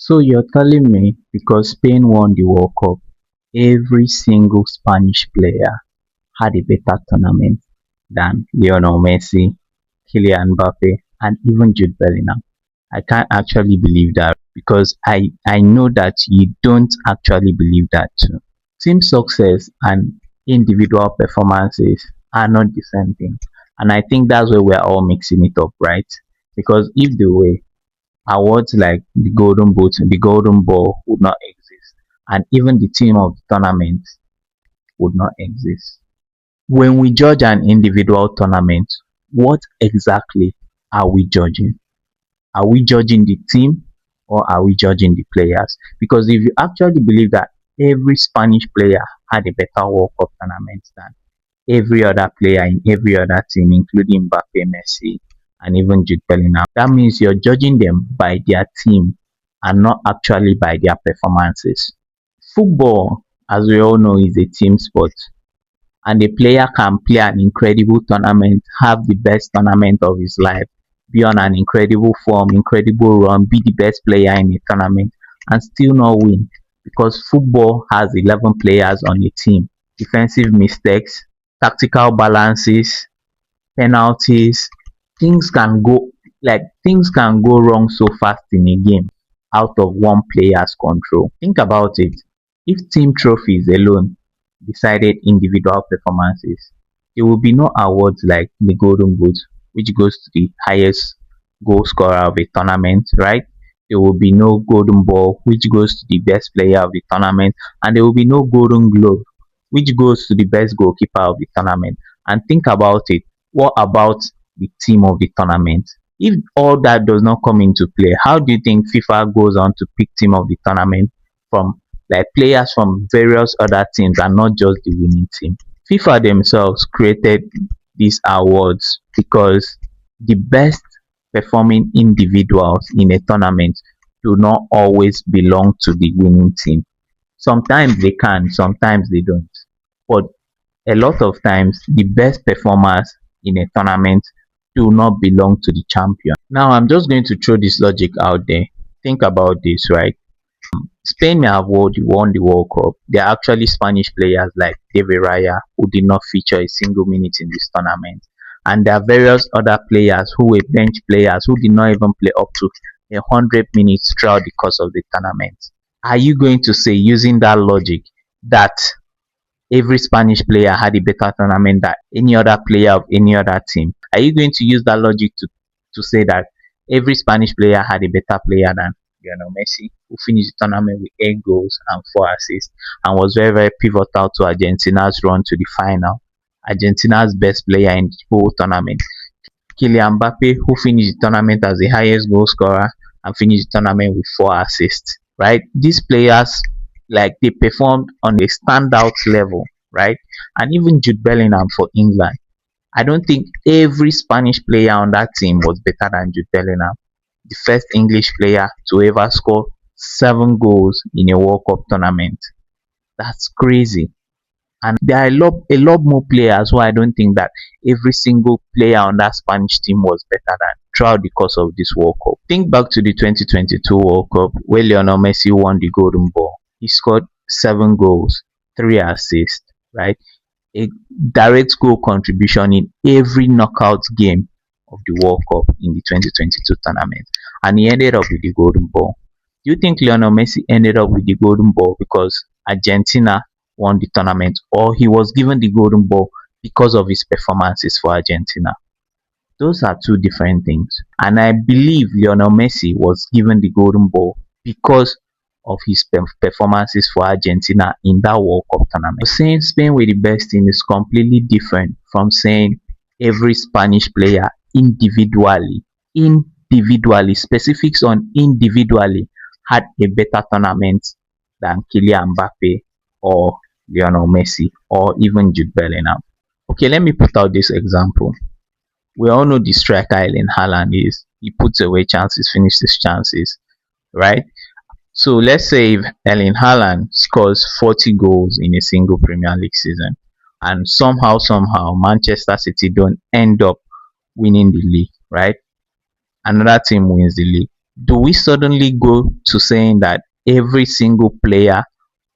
So you're telling me because Spain won the World Cup, every single Spanish player had a better tournament than Lionel Messi, Kylian Mbappé, and even Jude Bellingham. I can't actually believe that because I know that you don't actually believe that too. Team success and individual performances are not the same thing. And I think that's where we're all mixing it up, right? Because if the way awards like the Golden Boot and the Golden Ball would not exist, and even the team of the tournament would not exist. When we judge an individual tournament, what exactly are we judging? Are we judging the team or are we judging the players? Because if you actually believe that every Spanish player had a better World Cup tournament than every other player in every other team, including Mbappe, Messi, and even Jude Bellingham, that means you're judging them by their team and not actually by their performances. Football, as we all know, is a team sport, and a player can play an incredible tournament, have the best tournament of his life, be on an incredible form, incredible run, be the best player in a tournament, and still not win because football has 11 players on a team. Defensive mistakes, tactical balances, penalties, things can go things can go wrong so fast in a game out of one player's control. Think about it. If team trophies alone decided individual performances, there will be no awards like the Golden Boot, which goes to the highest goal scorer of a tournament, right? There will be no Golden Ball, which goes to the best player of the tournament, and there will be no Golden Glove, which goes to the best goalkeeper of the tournament. And think about it. What about the team of the tournament? If all that does not come into play, how do you think FIFA goes on to pick team of the tournament from players from various other teams and not just the winning team? FIFA themselves created these awards because the best performing individuals in a tournament do not always belong to the winning team. Sometimes they can, sometimes they don't. But a lot of times, the best performers in a tournament do not belong to the champion. Now, I'm just going to throw this logic out there. Think about this, right? Spain may have won the World Cup. There are actually Spanish players like David Raya who did not feature a single minute in this tournament. And there are various other players who were bench players who did not even play up to 100 minutes throughout the course of the tournament. Are you going to say, using that logic, that every Spanish player had a better tournament than any other player of any other team? Are you going to use that logic to say that every Spanish player had a better player than Messi, who finished the tournament with 8 goals and 4 assists and was very, very pivotal to Argentina's run to the final? Argentina's best player in the whole tournament. Kylian Mbappé, who finished the tournament as the highest goal scorer and finished the tournament with 4 assists, right? These players, they performed on a standout level, right? And even Jude Bellingham for England. I don't think every Spanish player on that team was better than Jude Bellingham, the first English player to ever score 7 goals in a World Cup tournament. That's crazy. And there are a lot more players who I don't think that every single player on that Spanish team was better than throughout the course of this World Cup. Think back to the 2022 World Cup where Lionel Messi won the Golden Ball. He scored 7 goals, 3 assists, right? A direct goal contribution in every knockout game of the World Cup in the 2022 tournament. And he ended up with the Golden Ball. Do you think Lionel Messi ended up with the Golden Ball because Argentina won the tournament, or he was given the Golden Ball because of his performances for Argentina? Those are two different things. And I believe Lionel Messi was given the Golden Ball because of his performances for Argentina in that World Cup tournament. Saying Spain were the best team is completely different from saying every Spanish player individually, specifics on individually, had a better tournament than Kylian Mbappe or Lionel Messi or even Jude Bellingham. Okay, let me put out this example. We all know the striker Erling Haaland is. He puts away chances, finishes chances, right? So let's say if Erling Haaland scores 40 goals in a single Premier League season, and somehow Manchester City don't end up winning the league, right? Another team wins the league. Do we suddenly go to saying that every single player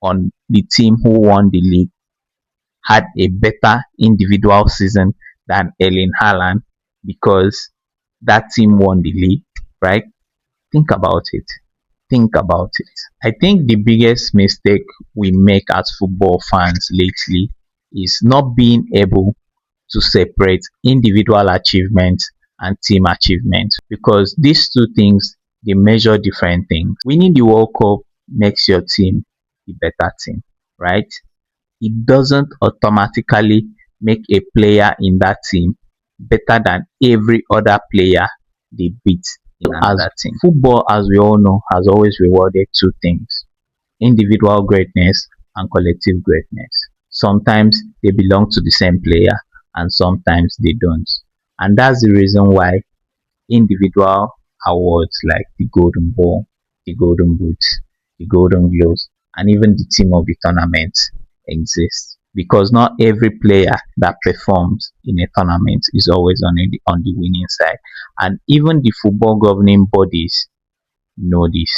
on the team who won the league had a better individual season than Erling Haaland because that team won the league, right? Think about it. Think about it. I think the biggest mistake we make as football fans lately is not being able to separate individual achievements and team achievements, because these two things, they measure different things. Winning the World Cup makes your team a better team, right? It doesn't automatically make a player in that team better than every other player they beat in another team. Football, as we all know, has always rewarded two things: individual greatness and collective greatness. Sometimes they belong to the same player and sometimes they don't. And that's the reason why individual awards like the Golden Ball, the Golden Boots, the Golden Gloves, and even the team of the tournament exist. Because not every player that performs in a tournament is always on the winning side. And even the football governing bodies know this.